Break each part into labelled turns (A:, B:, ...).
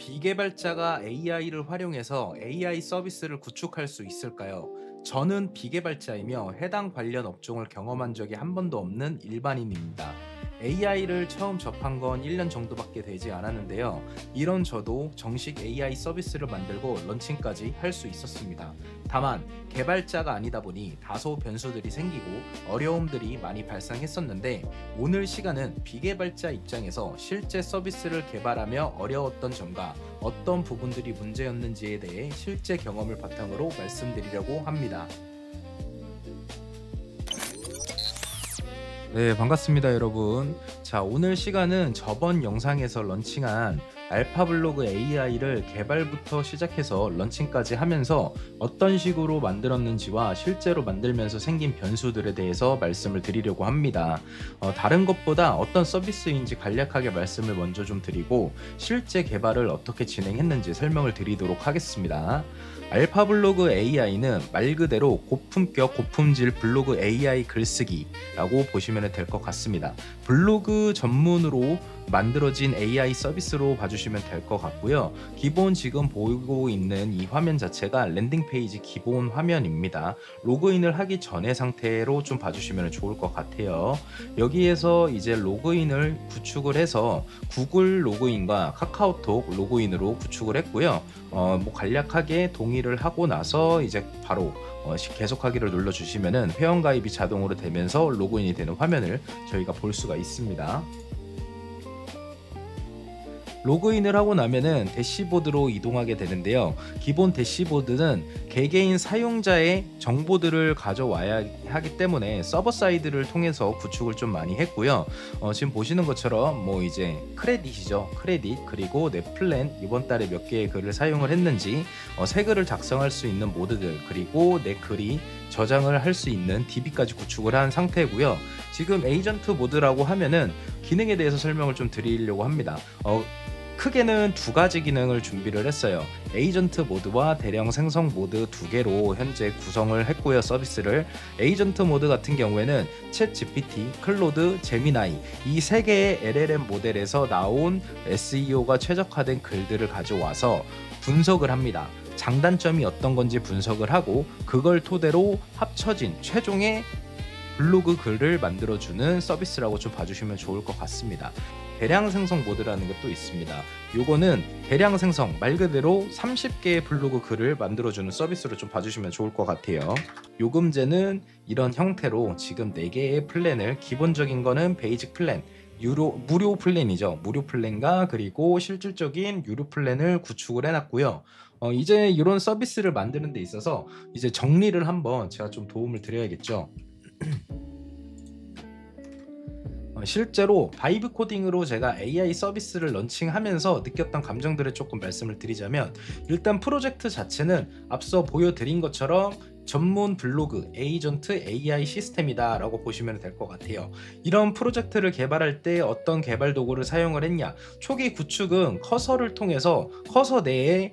A: 비개발자가 AI를 활용해서 AI 서비스를 구축할 수 있을까요? 저는 비개발자이며 해당 관련 업종을 경험한 적이 한 번도 없는 일반인입니다. AI를 처음 접한 건 1년 정도밖에 되지 않았는데요. 이런 저도 정식 AI 서비스를 만들고 런칭까지 할 수 있었습니다. 다만 개발자가 아니다 보니 다소 변수들이 생기고 어려움들이 많이 발생했었는데, 오늘 시간은 비개발자 입장에서 실제 서비스를 개발하며 어려웠던 점과 어떤 부분들이 문제였는지에 대해 실제 경험을 바탕으로 말씀드리려고 합니다. 네, 반갑습니다, 여러분. 자, 오늘 시간은 저번 영상에서 런칭한 알파블로그 AI를 개발부터 시작해서 런칭까지 하면서 어떤 식으로 만들었는지와 실제로 만들면서 생긴 변수들에 대해서 말씀을 드리려고 합니다. 다른 것보다 어떤 서비스인지 간략하게 말씀을 먼저 좀 드리고 실제 개발을 어떻게 진행했는지 설명을 드리도록 하겠습니다. 알파블로그 AI는 말 그대로 고품격 고품질 블로그 AI 글쓰기라고 보시면 될 것 같습니다. 블로그 전문으로 만들어진 AI 서비스로 봐주시면 될 것 같고요. 기본 지금 보이고 있는 이 화면 자체가 랜딩 페이지 기본 화면입니다. 로그인을 하기 전의 상태로 좀 봐주시면 좋을 것 같아요. 여기에서 이제 로그인을 구축을 해서 구글 로그인과 카카오톡 로그인으로 구축을 했고요. 뭐 간략하게 동의를 하고 나서 이제 바로 계속하기를 눌러주시면은 회원가입이 자동으로 되면서 로그인이 되는 화면을 저희가 볼 수가 있습니다. 로그인을 하고 나면은 대시보드로 이동하게 되는데요. 기본 대시보드는 개개인 사용자의 정보들을 가져와야 하기 때문에 서버 사이드를 통해서 구축을 좀 많이 했고요. 지금 보시는 것처럼 뭐 이제 크레딧이죠. 크레딧, 그리고 내 플랜, 이번 달에 몇 개의 글을 사용을 했는지, 새 글을 작성할 수 있는 모드들, 그리고 내 글이 저장을 할 수 있는 DB까지 구축을 한 상태고요. 지금 에이전트 모드라고 하면은 기능에 대해서 설명을 좀 드리려고 합니다. 크게는 두 가지 기능을 준비를 했어요. 에이전트 모드와 대량 생성 모드 두 개로 현재 구성을 했고요. 서비스를 에이전트 모드 같은 경우에는 챗 GPT, 클로드, 제미나이 이 세 개의 LLM 모델에서 나온 SEO가 최적화된 글들을 가져와서 분석을 합니다. 장단점이 어떤 건지 분석을 하고 그걸 토대로 합쳐진 최종의 블로그 글을 만들어주는 서비스라고 좀 봐주시면 좋을 것 같습니다. 대량 생성 모드라는 것도 있습니다. 요거는 대량 생성, 말 그대로 30개의 블로그 글을 만들어주는 서비스로 좀 봐주시면 좋을 것 같아요. 요금제는 이런 형태로 지금 4개의 플랜을, 기본적인 거는 베이직 플랜, 무료 플랜이죠. 무료 플랜과 그리고 실질적인 유료 플랜을 구축을 해놨고요. 이제 이런 서비스를 만드는 데 있어서 이제 정리를 한번 제가 좀 도움을 드려야겠죠. 실제로 바이브 코딩으로 제가 AI 서비스를 런칭하면서 느꼈던 감정들을 조금 말씀을 드리자면, 일단 프로젝트 자체는 앞서 보여드린 것처럼 전문 블로그 에이전트 AI 시스템이다 라고 보시면 될 것 같아요. 이런 프로젝트를 개발할 때 어떤 개발 도구를 사용을 했냐, 초기 구축은 커서를 통해서 커서 내에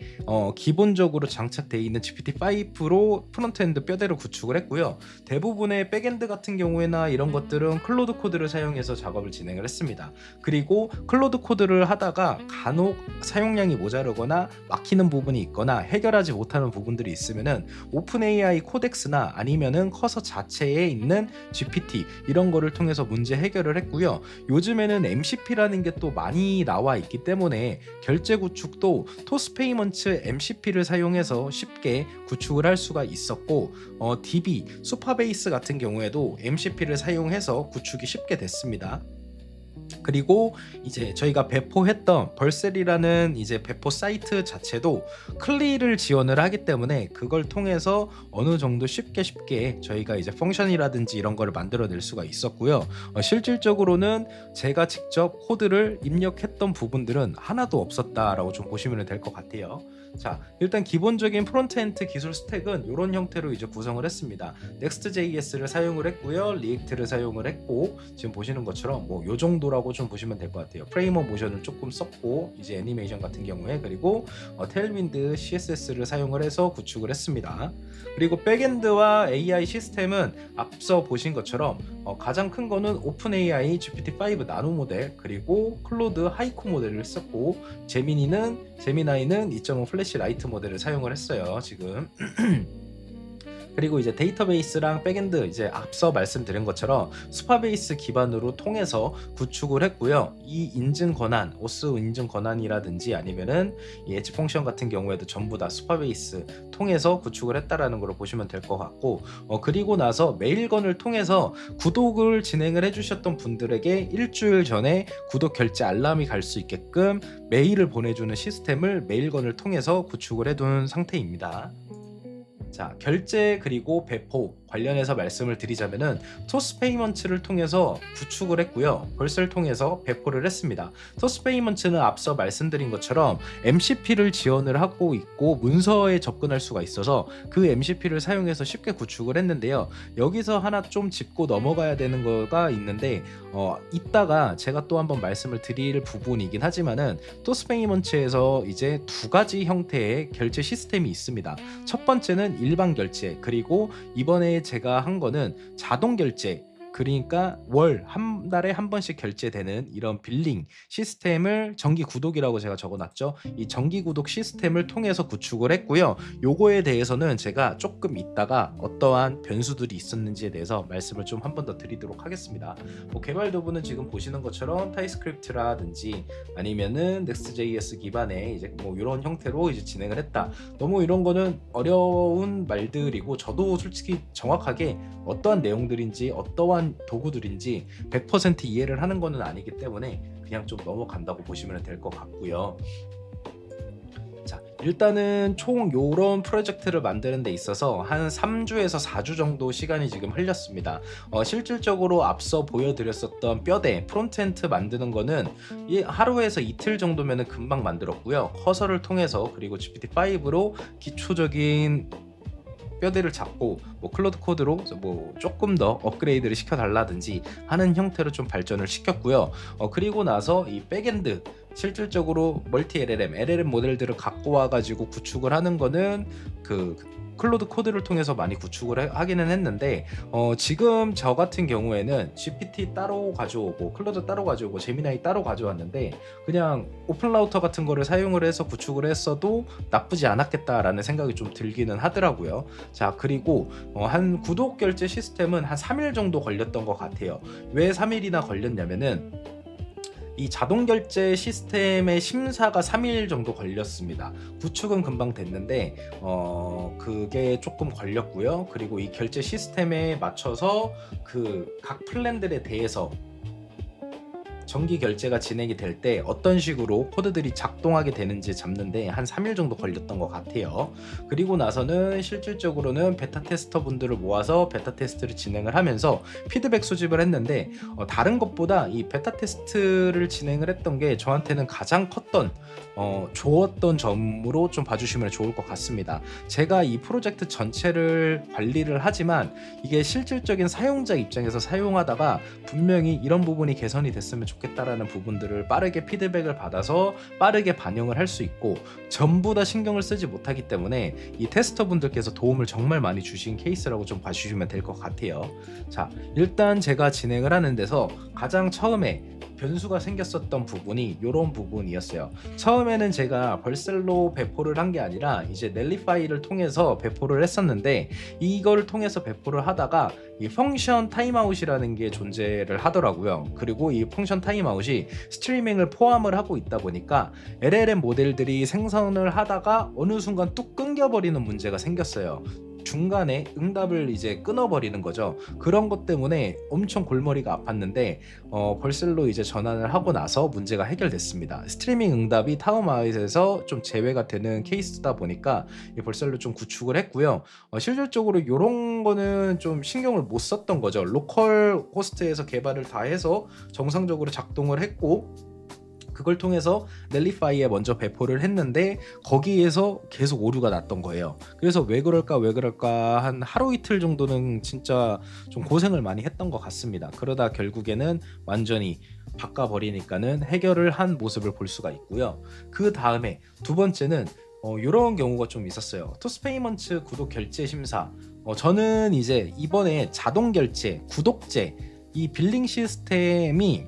A: 기본적으로 장착되어 있는 GPT-5로 프론트엔드 뼈대로 구축을 했고요. 대부분의 백엔드 같은 경우에나 이런 것들은 클로드 코드를 사용해서 작업을 진행을 했습니다. 그리고 클로드 코드를 하다가 간혹 사용량이 모자르거나 막히는 부분이 있거나 해결하지 못하는 부분들이 있으면은 오픈 AI 코덱스나 아니면은 커서 자체에 있는 GPT 이런 거를 통해서 문제 해결을 했고요. 요즘에는 MCP라는 게 또 많이 나와 있기 때문에 결제 구축도 토스페이먼트 MCP를 사용해서 쉽게 구축을 할 수가 있었고, DB, 수파베이스 같은 경우에도 MCP를 사용해서 구축이 쉽게 됐습니다. 그리고 이제 저희가 배포했던 벌셀이라는 이제 배포 사이트 자체도 클리를 지원을 하기 때문에 그걸 통해서 어느 정도 쉽게 저희가 이제 펑션이라든지 이런 거를 만들어낼 수가 있었고요. 실질적으로는 제가 직접 코드를 입력했던 부분들은 하나도 없었다라고 좀 보시면 될 것 같아요. 자, 일단 기본적인 프론트엔드 기술 스택은 이런 형태로 이제 구성을 했습니다. Next.js를 사용을 했고요, 리액트를 사용을 했고, 지금 보시는 것처럼 뭐 요 정도라고 좀 보시면 될 것 같아요. 프레이머 모션을 조금 썼고 이제 애니메이션 같은 경우에 그리고 테일윈드 CSS를 사용을 해서 구축을 했습니다. 그리고 백엔드와 AI 시스템은 앞서 보신 것처럼 가장 큰 거는 오픈 AI GPT-5 나노 모델 그리고 클로드 하이코 모델을 썼고 제미나이는 2.5 플래시 라이트 모델을 사용을 했어요. 지금 그리고 이제 데이터베이스랑 백엔드 이제 앞서 말씀드린 것처럼 수파베이스 기반으로 통해서 구축을 했고요. 이 인증 권한, 오스 인증 권한이라든지 아니면은 이 엣지 펑션 같은 경우에도 전부 다 수파베이스 통해서 구축을 했다라는 걸로 보시면 될 것 같고 그리고 나서 메일건을 통해서 구독을 진행을 해주셨던 분들에게 일주일 전에 구독 결제 알람이 갈 수 있게끔 메일을 보내주는 시스템을 메일건을 통해서 구축을 해둔 상태입니다. 자, 결제 그리고 배포 관련해서 말씀을 드리자면은 토스 페이먼츠를 통해서 구축을 했고요. 벌스를 통해서 배포를 했습니다. 토스 페이먼츠는 앞서 말씀드린 것처럼 MCP를 지원을 하고 있고 문서에 접근할 수가 있어서 그 MCP를 사용해서 쉽게 구축을 했는데요. 여기서 하나 좀 짚고 넘어가야 되는 거가 있는데 이따가 제가 또 한번 말씀을 드릴 부분이긴 하지만은 토스 페이먼츠에서 이제 두 가지 형태의 결제 시스템이 있습니다. 첫 번째는 일반 결제, 그리고 이번에 제가 한 거는 자동 결제, 그러니까 한 달에 한 번씩 결제되는 이런 빌링 시스템을 정기 구독이라고 제가 적어놨죠. 이 정기 구독 시스템을 통해서 구축을 했고요. 요거에 대해서는 제가 조금 있다가 어떠한 변수들이 있었는지에 대해서 말씀을 좀 한 번 더 드리도록 하겠습니다. 개발 도구는 지금 보시는 것처럼 타입스크립트라든지 아니면은 Next.js 기반의 이제 이런 형태로 이제 진행을 했다. 너무 이런 거는 어려운 말들이고 저도 솔직히 정확하게 어떠한 내용들인지 어떠한 도구들인지 100% 이해를 하는 거는 아니기 때문에 그냥 좀 넘어간다고 보시면 될 것 같고요. 자, 일단은 총 요런 프로젝트를 만드는 데 있어서 한 3주에서 4주 정도 시간이 지금 흘렸습니다. 실질적으로 앞서 보여드렸었던 뼈대 프론트엔드 만드는 거는 하루에서 이틀 정도면 금방 만들었고요. 커서를 통해서 그리고 GPT-5로 기초적인 뼈대를 잡고 클로드 코드로 조금 더 업그레이드를 시켜달라든지 하는 형태로 좀 발전을 시켰고요. 그리고 나서 이 백엔드 실질적으로 멀티 LLM 모델들을 갖고 와가지고 구축을 하는 거는 그 클로드 코드를 통해서 많이 구축을 하기는 했는데 지금 저 같은 경우에는 GPT 따로 가져오고 클로드 따로 가져오고 제미나이 따로 가져왔는데 그냥 오픈 라우터 같은 거를 사용을 해서 구축을 했어도 나쁘지 않았겠다라는 생각이 좀 들기는 하더라고요. 자, 그리고 한 구독 결제 시스템은 한 3일 정도 걸렸던 것 같아요. 왜 3일이나 걸렸냐면은 이 자동 결제 시스템의 심사가 3일 정도 걸렸습니다. 구축은 금방 됐는데 그게 조금 걸렸고요. 그리고 이 결제 시스템에 맞춰서 그 각 플랜들에 대해서 정기 결제가 진행이 될 때 어떤 식으로 코드들이 작동하게 되는지 잡는데 한 3일 정도 걸렸던 것 같아요. 그리고 나서는 실질적으로는 베타 테스터 분들을 모아서 베타 테스트를 진행을 하면서 피드백 수집을 했는데 다른 것보다 이 베타 테스트를 진행을 했던 게 저한테는 가장 컸던 좋았던 점으로 좀 봐주시면 좋을 것 같습니다. 제가 이 프로젝트 전체를 관리를 하지만 이게 실질적인 사용자 입장에서 사용하다가 분명히 이런 부분이 개선이 됐으면 좋겠다라는 부분들을 빠르게 피드백을 받아서 빠르게 반영을 할 수 있고 전부 다 신경을 쓰지 못하기 때문에 이 테스터 분들께서 도움을 정말 많이 주신 케이스라고 좀 봐주시면 될 것 같아요. 자, 일단 제가 진행을 하는 데서 가장 처음에 변수가 생겼었던 부분이 이런 부분이었어요. 처음에는 제가 벌셀로 배포를 한 게 아니라 이제 넬리파이를 통해서 배포를 했었는데 이걸 통해서 배포를 하다가 이 펑션 타임아웃이라는 게 존재를 하더라고요. 그리고 이 펑션 타임아웃이 스트리밍을 포함을 하고 있다 보니까 LLM 모델들이 생성을 하다가 어느 순간 뚝 끊겨버리는 문제가 생겼어요. 중간에 응답을 이제 끊어버리는 거죠. 그런 것 때문에 엄청 골머리가 아팠는데 벌셀로 이제 전환을 하고 나서 문제가 해결됐습니다. 스트리밍 응답이 타움아웃에서 좀 제외가 되는 케이스다 보니까 이 벌셀로 좀 구축을 했고요. 실질적으로 이런 거는 좀 신경을 못 썼던 거죠. 로컬 호스트에서 개발을 다 해서 정상적으로 작동을 했고 그걸 통해서 넬리파이에 먼저 배포를 했는데 거기에서 계속 오류가 났던 거예요. 그래서 왜 그럴까 한 하루 이틀 정도는 진짜 좀 고생을 많이 했던 것 같습니다. 그러다 결국에는 완전히 바꿔버리니까는 해결을 한 모습을 볼 수가 있고요. 그 다음에 두 번째는 이런 경우가 좀 있었어요. 투스페이먼츠 구독 결제 심사. 저는 이제 이번에 자동 결제, 구독제 이 빌링 시스템이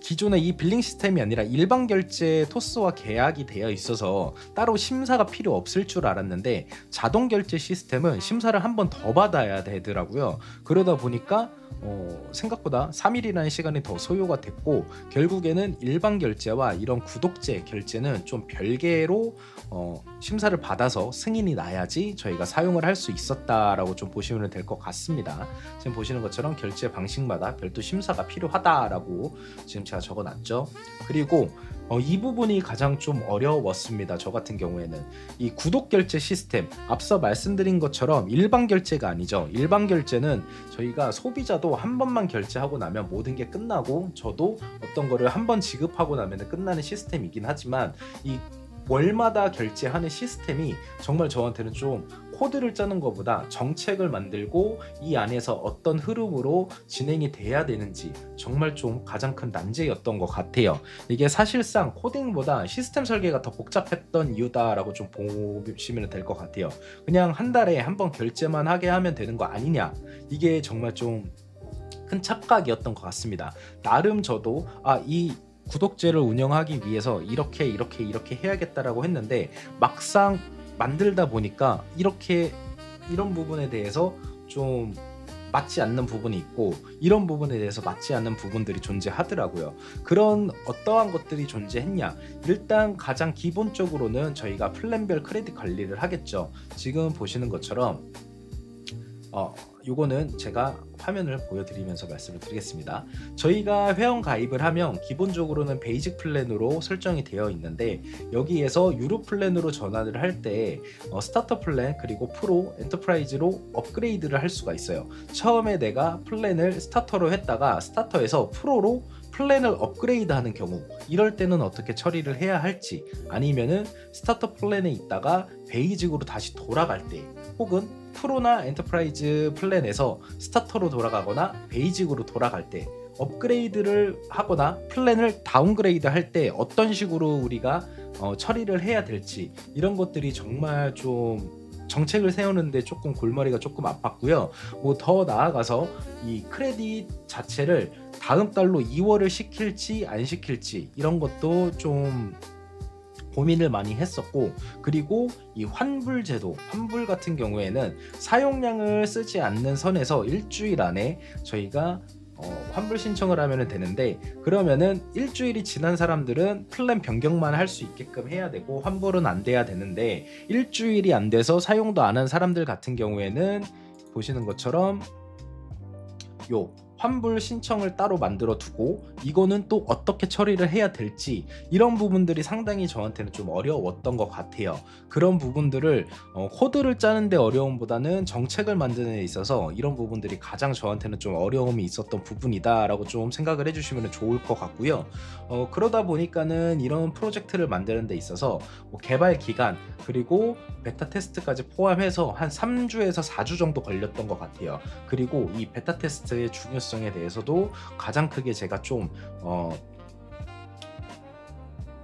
A: 기존의 이 빌링 시스템이 아니라 일반 결제 토스와 계약이 되어 있어서 따로 심사가 필요 없을 줄 알았는데 자동 결제 시스템은 심사를 한 번 더 받아야 되더라고요. 그러다 보니까 생각보다 3일이라는 시간이 더 소요가 됐고 결국에는 일반 결제와 이런 구독제 결제는 좀 별개로 심사를 받아서 승인이 나야지 저희가 사용을 할 수 있었다라고 좀 보시면 될 것 같습니다. 지금 보시는 것처럼 결제 방식마다 별도 심사가 필요하다라고 지금 제가 적어놨죠. 그리고 이 부분이 가장 좀 어려웠습니다. 저 같은 경우에는 이 구독 결제 시스템 앞서 말씀드린 것처럼 일반 결제가 아니죠. 일반 결제는 저희가 소비자도 한 번만 결제하고 나면 모든 게 끝나고 저도 어떤 거를 한 번 지급하고 나면 끝나는 시스템이긴 하지만 이 월마다 결제하는 시스템이 정말 저한테는 좀 코드를 짜는 것보다 정책을 만들고 이 안에서 어떤 흐름으로 진행이 돼야 되는지 정말 좀 가장 큰 난제였던 것 같아요. 이게 사실상 코딩보다 시스템 설계가 더 복잡했던 이유다라고 좀 보시면 될 것 같아요. 그냥 한 달에 한 번 결제만 하게 하면 되는 거 아니냐, 이게 정말 좀 큰 착각이었던 것 같습니다. 나름 저도 이 구독제를 운영하기 위해서 이렇게 해야겠다라고 했는데 막상 만들다 보니까 이런 부분에 대해서 좀 맞지 않는 부분이 있고 이런 부분에 대해서 맞지 않는 부분들이 존재하더라고요. 그런 어떠한 것들이 존재했냐, 일단 가장 기본적으로는 저희가 플랜별 크레딧 관리를 하겠죠. 지금 보시는 것처럼 요거는 제가 화면을 보여드리면서 말씀을 드리겠습니다. 저희가 회원 가입을 하면 기본적으로는 베이직 플랜으로 설정이 되어 있는데 여기에서 유료 플랜으로 전환을 할 때 스타터 플랜 그리고 프로, 엔터프라이즈로 업그레이드를 할 수가 있어요. 처음에 내가 플랜을 스타터로 했다가 스타터에서 프로로 플랜을 업그레이드 하는 경우, 이럴 때는 어떻게 처리를 해야 할지, 아니면은 스타터 플랜에 있다가 베이직으로 다시 돌아갈 때, 혹은 프로나 엔터프라이즈 플랜에서 스타터로 돌아가거나 베이직으로 돌아갈 때 업그레이드를 하거나 플랜을 다운그레이드 할 때 어떤 식으로 우리가 처리를 해야 될지, 이런 것들이 정말 좀 정책을 세우는데 조금 골머리가 조금 아팠고요. 뭐 더 나아가서 이 크레딧 자체를 다음 달로 2월을 시킬지 안 시킬지 이런 것도 좀 고민을 많이 했었고, 그리고 이 환불 제도, 환불 같은 경우에는 사용량을 쓰지 않는 선에서 일주일 안에 저희가 환불 신청을 하면 되는데, 그러면은 일주일이 지난 사람들은 플랜 변경만 할 수 있게끔 해야 되고 환불은 안 돼야 되는데, 일주일이 안 돼서 사용도 안 한 사람들 같은 경우에는 보시는 것처럼 요 환불 신청을 따로 만들어 두고 이거는 또 어떻게 처리를 해야 될지, 이런 부분들이 상당히 저한테는 좀 어려웠던 것 같아요. 그런 부분들을 코드를 짜는데 어려움보다는 정책을 만드는 데 있어서 이런 부분들이 가장 저한테는 좀 어려움이 있었던 부분이다 라고 좀 생각을 해주시면 좋을 것 같고요. 그러다 보니까는 이런 프로젝트를 만드는 데 있어서 뭐 개발 기간 그리고 베타 테스트까지 포함해서 한 3주에서 4주 정도 걸렸던 것 같아요. 그리고 이 베타 테스트의 중요성에 대해서도 가장 크게 제가 좀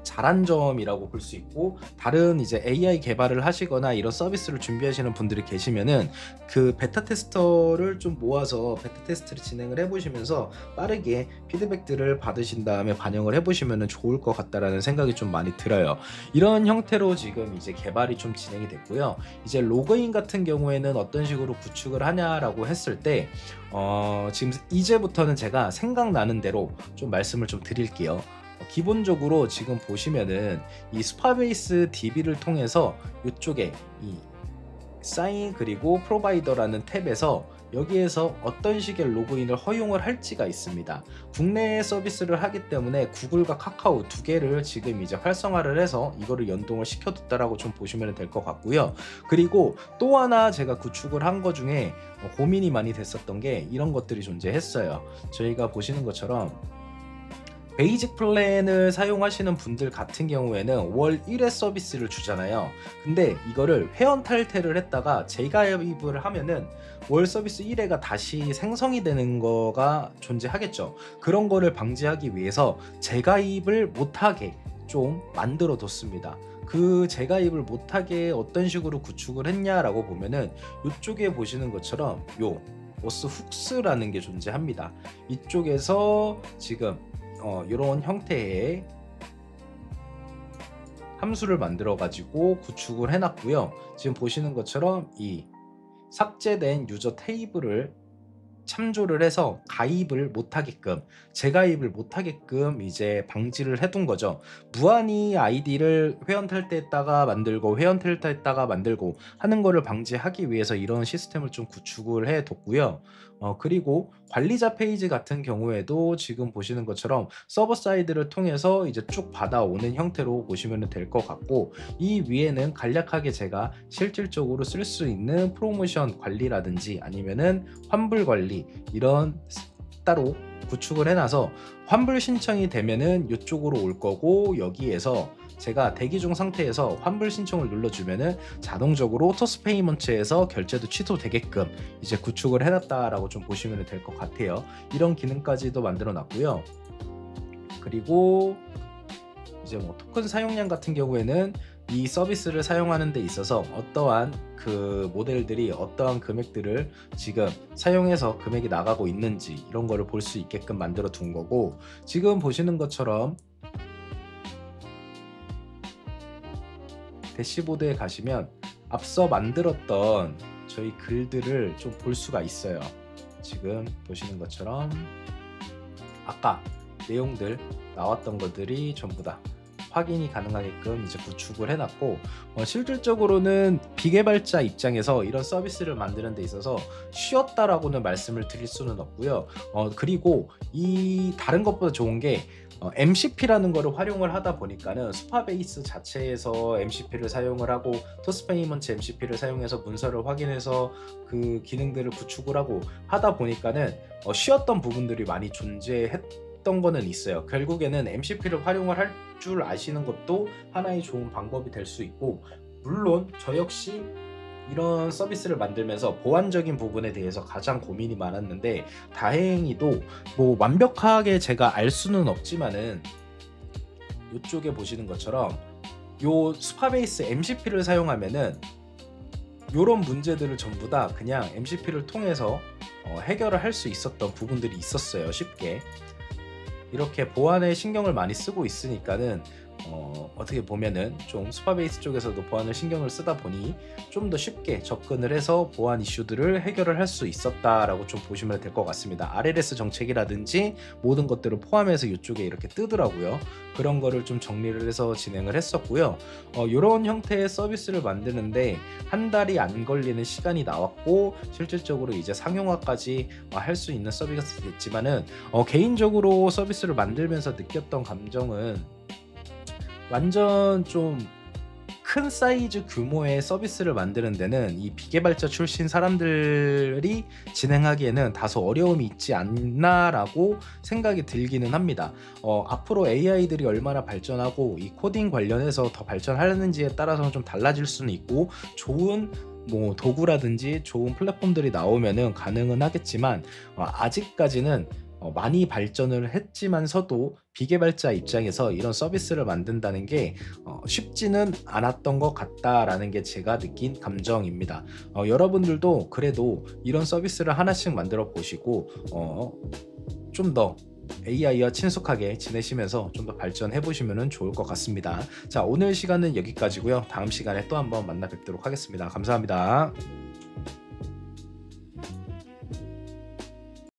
A: 잘한 점이라고 볼 수 있고, 다른 이제 AI 개발을 하시거나 이런 서비스를 준비하시는 분들이 계시면은 그 베타 테스터를 좀 모아서 베타 테스트를 진행을 해보시면서 빠르게 피드백들을 받으신 다음에 반영을 해보시면 좋을 것 같다라는 생각이 좀 많이 들어요. 이런 형태로 지금 이제 개발이 좀 진행이 됐고요. 이제 로그인 같은 경우에는 어떤 식으로 구축을 하냐라고 했을 때 지금 이제부터는 제가 생각나는 대로 좀 말씀을 좀 드릴게요. 기본적으로 지금 보시면은 이 스파베이스 DB를 통해서 이쪽에 이 사인 그리고 프로바이더라는 탭에서 여기에서 어떤 식의 로그인을 허용을 할지가 있습니다. 국내 서비스를 하기 때문에 구글과 카카오 두 개를 지금 이제 활성화를 해서 이거를 연동을 시켜뒀다라고 좀 보시면 될 것 같고요. 그리고 또 하나 제가 구축을 한 것 중에 고민이 많이 됐었던 게 이런 것들이 존재했어요. 저희가 보시는 것처럼 베이직 플랜을 사용하시는 분들 같은 경우에는 월 1회 서비스를 주잖아요. 근데 이거를 회원 탈퇴를 했다가 재가입을 하면은 월 서비스 1회가 다시 생성이 되는 거가 존재하겠죠. 그런 거를 방지하기 위해서 재가입을 못하게 좀 만들어 뒀습니다. 그 재가입을 못하게 어떤 식으로 구축을 했냐라고 보면은 이쪽에 보시는 것처럼 요 워스 훅스라는 게 존재합니다. 이쪽에서 지금 이런 형태의 함수를 만들어 가지고 구축을 해놨고요. 지금 보시는 것처럼 이 삭제된 유저 테이블을 참조를 해서 가입을 못하게끔, 재가입을 못하게끔 이제 방지를 해둔 거죠. 무한히 아이디를 회원 탈퇴했다가 만들고 회원 탈퇴했다가 만들고 하는 거를 방지하기 위해서 이런 시스템을 좀 구축을 해뒀고요. 그리고 관리자 페이지 같은 경우에도 지금 보시는 것처럼 서버 사이드를 통해서 이제 쭉 받아오는 형태로 보시면 될 것 같고, 이 위에는 간략하게 제가 실질적으로 쓸 수 있는 프로모션 관리라든지 아니면은 환불 관리 이런 따로 구축을 해놔서 환불 신청이 되면은 이쪽으로 올 거고, 여기에서 제가 대기 중 상태에서 환불 신청을 눌러주면은 자동적으로 토스페이먼트에서 결제도 취소되게끔 이제 구축을 해놨다라고 좀 보시면 될 것 같아요. 이런 기능까지도 만들어 놨고요. 그리고 이제 뭐 토큰 사용량 같은 경우에는 이 서비스를 사용하는 데 있어서 어떠한 그 모델들이 어떠한 금액들을 지금 사용해서 금액이 나가고 있는지 이런 거를 볼 수 있게끔 만들어 둔 거고, 지금 보시는 것처럼 대시보드에 가시면 앞서 만들었던 저희 글들을 좀 볼 수가 있어요. 지금 보시는 것처럼 아까 내용들 나왔던 것들이 전부 다 확인이 가능하게끔 이제 구축을 해놨고, 실질적으로는 비개발자 입장에서 이런 서비스를 만드는 데 있어서 쉬웠다라고는 말씀을 드릴 수는 없고요. 그리고 이 다른 것보다 좋은 게 MCP라는 거를 활용을 하다 보니까는 수파베이스 자체에서 MCP를 사용을 하고 토스페이먼트 MCP를 사용해서 문서를 확인해서 그 기능들을 구축을 하고 하다 보니까는 쉬웠던 부분들이 많이 존재했던 거는 있어요. 결국에는 MCP를 활용을 할 줄 아시는 것도 하나의 좋은 방법이 될 수 있고, 물론 저 역시 이런 서비스를 만들면서 보안적인 부분에 대해서 가장 고민이 많았는데, 다행히도 뭐 완벽하게 제가 알 수는 없지만은 이쪽에 보시는 것처럼 요 수파베이스 MCP를 사용하면은 요런 문제들을 전부 다 그냥 MCP를 통해서 해결을 할 수 있었던 부분들이 있었어요. 쉽게 이렇게 보안에 신경을 많이 쓰고 있으니까는 어떻게 보면은 좀 수파베이스 쪽에서도 보안을 신경을 쓰다 보니 좀 더 쉽게 접근을 해서 보안 이슈들을 해결을 할 수 있었다라고 좀 보시면 될 것 같습니다. RLS 정책이라든지 모든 것들을 포함해서 이쪽에 이렇게 뜨더라고요. 그런 거를 좀 정리를 해서 진행을 했었고요. 이런 형태의 서비스를 만드는데 한 달이 안 걸리는 시간이 나왔고, 실질적으로 이제 상용화까지 할 수 있는 서비스가 됐지만은 개인적으로 서비스를 만들면서 느꼈던 감정은 완전 좀 큰 사이즈 규모의 서비스를 만드는 데는 이 비개발자 출신 사람들이 진행하기에는 다소 어려움이 있지 않나라고 생각이 들기는 합니다. 앞으로 AI들이 얼마나 발전하고 이 코딩 관련해서 더 발전하는지에 따라서는 좀 달라질 수는 있고, 좋은 뭐 도구라든지 좋은 플랫폼들이 나오면은 가능은 하겠지만 아직까지는 많이 발전을 했지만서도 비개발자 입장에서 이런 서비스를 만든다는 게 쉽지는 않았던 것 같다라는 게 제가 느낀 감정입니다. 여러분들도 그래도 이런 서비스를 하나씩 만들어 보시고 좀 더 AI와 친숙하게 지내시면서 좀 더 발전해 보시면 좋을 것 같습니다. 자, 오늘 시간은 여기까지고요. 다음 시간에 또 한번 만나 뵙도록 하겠습니다. 감사합니다.